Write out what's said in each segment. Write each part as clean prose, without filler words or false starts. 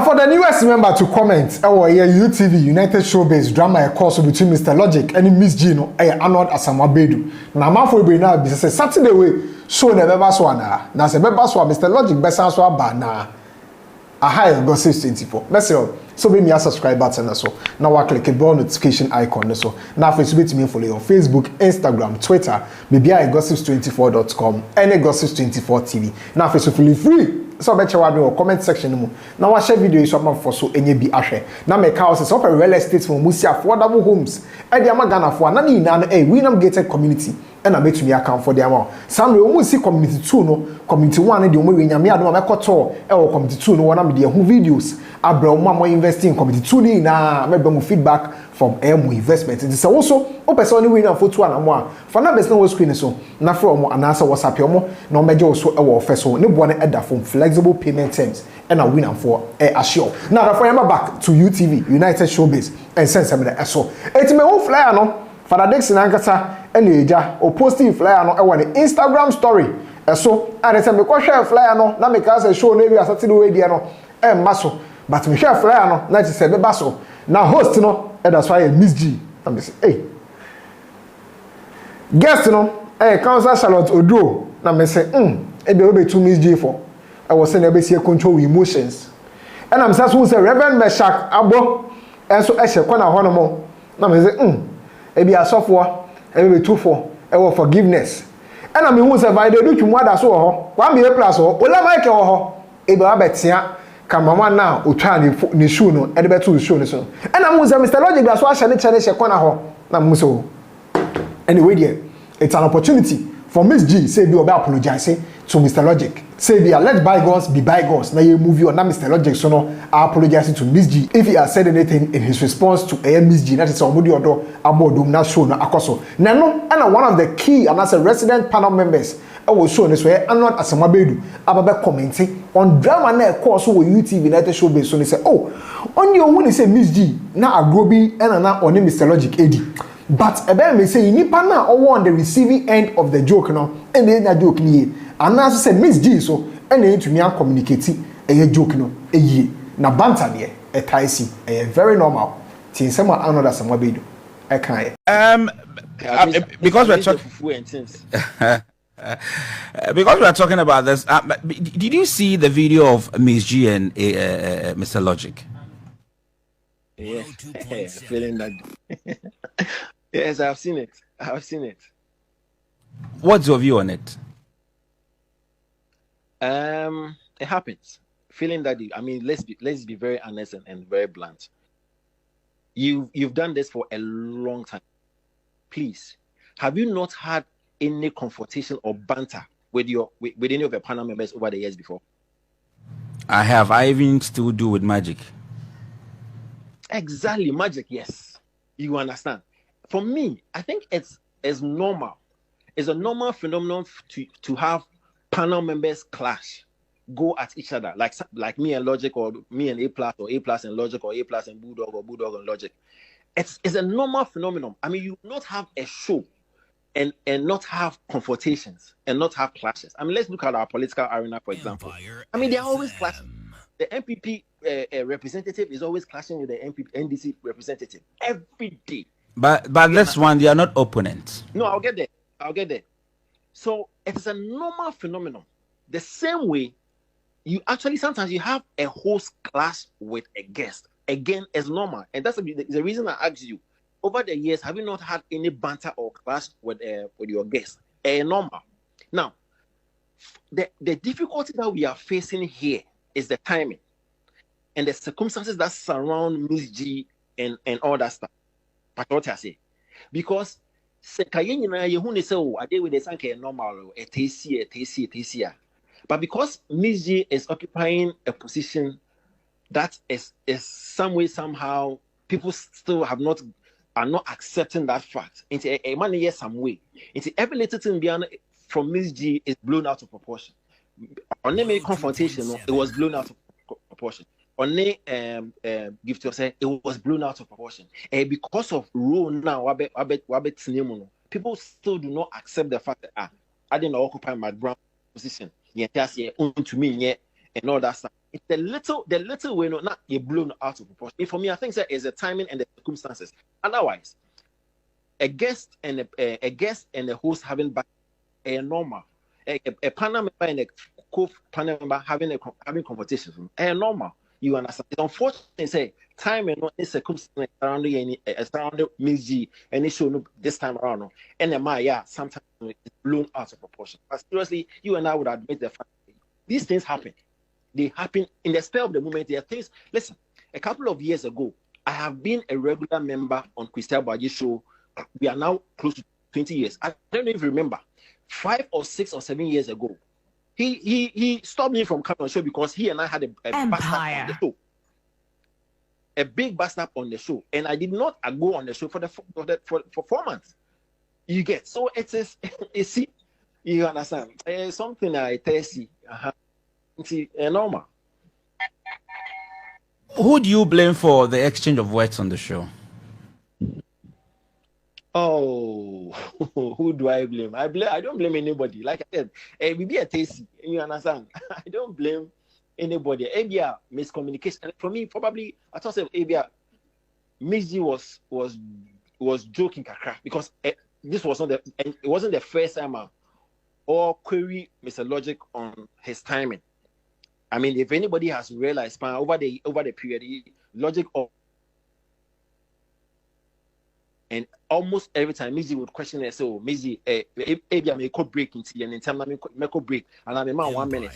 for the newest member to comment, our UTV United Showbiz drama a course between Mr. Logic and MzGee no Arnold Asamoah bedu. Na mafo be na be say Saturday way show na beba so na. Na se beba so Mr. Logic besan so aba na. Aha go 624. Message so be me a subscribe button so. Now wa click the bell notification icon so. Now Facebook me follow you on Facebook, Instagram, Twitter, maybe I gossips24.com, any gossips24 TV. Now Facebook free. So better wa do comment section mu. Na wa share video so am for so enye bi ahwe. Na me ka say so real estate for musi affordable homes. E dey am Ghana for na ni na no we nam gated community. E na make me account for them all. Some we musi community 2 no, community 1 dey omo we nyame ado ma mekoto e wo community 2 no na me dey hu videos. Abra omo am investing in community 2 ni na me be mu feedback from emu investment. It is also o person ni we na photo na mo a. For na best na screen so. Na from mo anasa WhatsApp omo na o meje so e wo offer so. Ne bo na eda phone flexible payment terms and a winner for assure. Now the forever back to UTV United Showbiz and send some of so. It's me who flyer no for the Dixon Ankasa and Eja or posting flyer no on the Instagram story. So and it's a me share flyer no na me ka say show maybe as Saturday way there no maso but me share flyer no na say be baso. Now host no that's why MzGee. I'm say hey guest no Councilor Charlotte Odo na me say e be we to MzGee for I was saying about control emotions. And I'm saying so Reverend Meshach Abo and so I say kwana ho no mo. Na me say e be asofo e be tufo e wo forgiveness. And I'm who say by the do twum ada so ho. Wa me plus ho. Ola Mike ho. E be abetia kamama na otwa ni shoe no e de beto shoe ni so. And I'm who say Mr. Logic da so ahye ne chene she kwana ho. Na me so. Anyway there it's an opportunity for MzGee say be obe apologize to Mr. Logic. Say be let bygones be bygones. Now you move on. Now Mr. Logic so no apologizing to MzGee if he has said anything in his response to MzGee. That is somebody odo abodum na show na akoso. Now no, and one of the key and as a resident panel members I was shown this way Arnold Asamoah bedu ababe commenting on drama na course with UTV United Showbiz. So they say on your when they say MzGee na agrobi and na on Mr. Logic edi. But about me say nipa na on the receiving end of the joke no and then na joke ni and as say MzGee so and then to me communicate a joke no ye na banter there a taisi a very normal tin some Arnold Asamoah bedu I can because we're talking because we are talking about this did you see the video of MzGee and Mr. Logic? Yes, feeling that. Yes, I've seen it. What's your view on it? It happens. Feeling that I mean, let's be very honest and very blunt. You've done this for a long time. Please, have you not had any confrontation or banter with any of your panel members over the years before? I have. I even still do with Magic. Exactly, Magic. Yes, you understand. For me, I think it's normal. It's a normal phenomenon to have panel members clash, go at each other, like me and Logic, or me and A plus, or A plus and Logic, or A plus and Bulldog, or Bulldog and Logic. It's a normal phenomenon. I mean, you not have a show and not have confrontations and not have clashes. I mean, let's look at our political arena, for example. I mean, they're always clashing. The MPP representative is always clashing with the NDC representative every day. But this one, they are not opponents. No, I'll get there. So it's a normal phenomenon. The same way you actually sometimes you have a host clash with a guest. Again, it's normal. And that's the reason I asked you. Over the years, have you not had any banter or clash with your guest? Normal. Now, the difficulty that we are facing here is the timing and the circumstances that surround MzGee and all that stuff. But what I say, because normal, but because MzGee is occupying a position that is some way somehow people still are not accepting that fact. Into a man here some way. Into every little thing from MzGee is blown out of proportion. On any confrontation, it was blown out of proportion. On any gift to say it was blown out of proportion. And because of rule now, people still do not accept the fact that I didn't occupy my ground position. To me, and all that stuff. it's the little way, not you blown out of proportion. For me, I think that is the timing and the circumstances. Otherwise, a guest and a host having a normal, a panel member and a co-panel member having conversations, a normal. You understand? It's unfortunate, say time and not circumstances around MzGee and show this time around, and the sometimes it's blown out of proportion. But seriously, you and I would admit the fact that these things happen. They happen in the spur of the moment. There are things. Listen, a couple of years ago, I have been a regular member on Christel Baji's show. We are now close to 20 years. I don't even remember 5 or 6 or 7 years ago. He stopped me from coming on the show because he and I had a bust up on the show. A big bust up on the show. And I did not go on the show for 4 months. You get, so it is, you see, you understand? It's something I tell you. It's normal. Who do you blame for the exchange of words on the show? Oh, who do I blame? I don't blame anybody. Like I said, we be a tasty. You understand? I don't blame anybody. ABA miscommunication. And for me, probably I thought ABA MzGee was joking kakra because this was not it wasn't the first time or query Mr. Logic on his timing. I mean, if anybody has realized over the period, Logic and almost every time MzGee would question it. So MzGee, maybe I may call break into and in time I may call break and I'm a 1 minute.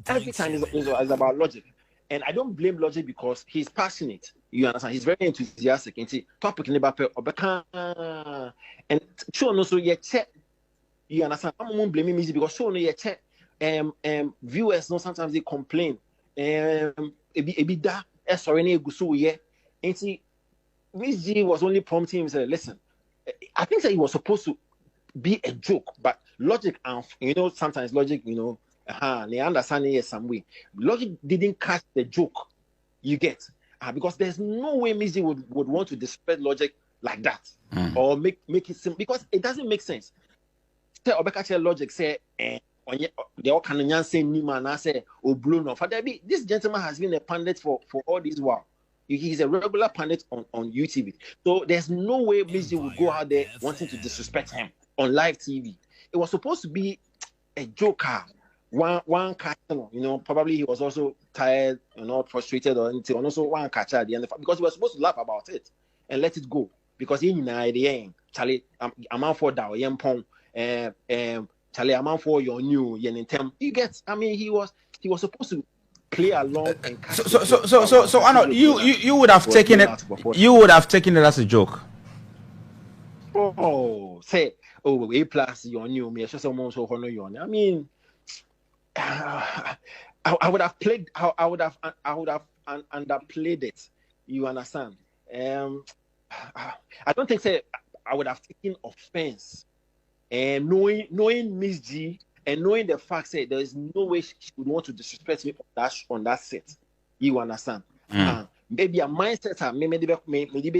Every time is about Logic, and I don't blame Logic because he's passionate. You understand? He's very enthusiastic. And topic in the and sure no so check. You understand? I'm not blaming MzGee because sure no check. Viewers know sometimes they complain. Sorry, and see, MzGee was only prompting him. Say, listen, I think that he was supposed to be a joke, but Logic, sometimes Logic, they understand it some way. Logic didn't catch the joke. You get, because there's no way MzGee would want to disrespect Logic like that or make it simple because it doesn't make sense. Say Obeka Logic say, they all can say Nima and I say blown off. This gentleman has been a pundit for all this while. He's a regular pundit on UTV. So there's no way MzGee would go out there wanting to disrespect him on live TV. It was supposed to be a joker. One catcher, probably he was also tired, frustrated or anything. And also one catcher at the end because he was supposed to laugh about it and let it go. Because he in the idea, Charlie, I'm out for that, Yampong, Charlie, I'm out for your new Yenentem. You get, I mean, he was supposed to play along and so Arnold, you would have taken it. You would have taken it as a joke. A plus your new me. Just someone so honor you. I mean, I would have played. I would have underplayed it. You understand? I don't think I would have taken offense. And knowing MzGee and knowing the fact that there is no way she would want to disrespect me on that set, you understand? Maybe a mindset maybe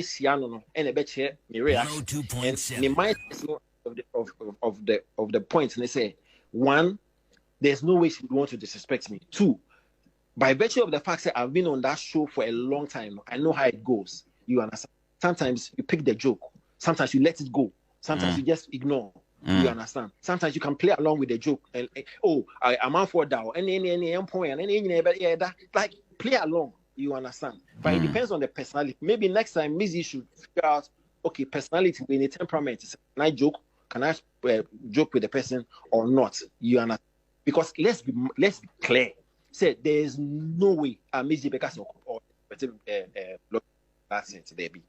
Siano and a bet me reaction. And the mindset of the points, and they say, 1, there's no way she would want to disrespect me. 2, by virtue of the fact that I've been on that show for a long time, I know how it goes. You understand? Sometimes you pick the joke, sometimes you let it go, sometimes you just ignore. You understand? Sometimes you can play along with the joke. And I'm out for that. And point and like play along. You understand? But it depends on the personality. Maybe next time MzGee should figure out, okay, personality in a temperament. Can I joke? Can I joke with the person or not? You understand? Because let's be clear. Say there is no way MzGee because or that's it. There be.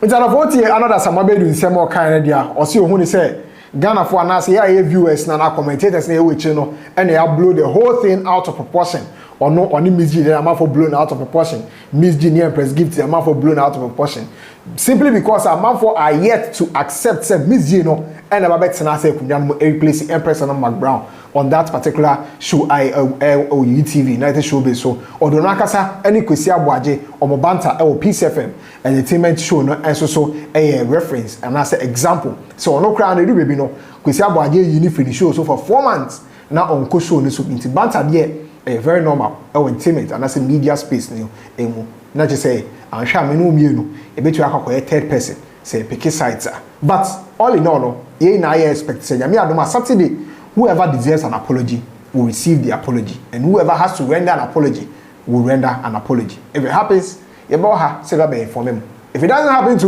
It's an avoid Arnold Asamoah Bedu in some more kind of dia or see who say Ghana for us here viewers and our commentators near which and they have blown the whole thing out of proportion or no only MzGee the amount for blown out of proportion. MzGee near press gift the amount for blown out of proportion. Simply because our man for are yet to accept said MzGee and about say replace Empress and Magraheb on that particular show UTV United Showbiz. So Odonakasa any kwesi aboaje omobanta Peace FM entertainment show no and so a reference and as an example. So no crown do baby no kwesi aboaje uni finish show so for 4 months na onko show ne so nti banter dey very normal entertainment and as a media space ne emu na je say anhwa me no mienu e betu akwakoye third person say pick sides but all in all no ye na I expect say nyame adoma Saturday whoever deserves an apology will receive the apology and whoever has to render an apology will render an apology. If it happens, you say that be inform him. If it doesn't happen to,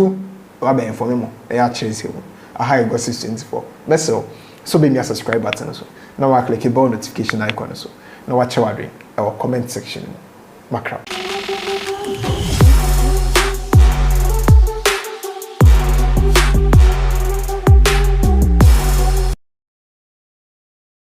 you be inform him. They are chasing him. I have got 624. That's all. So be me a subscribe button also. Now I click the bell notification icon also. Now watch our comment section. Magraheb.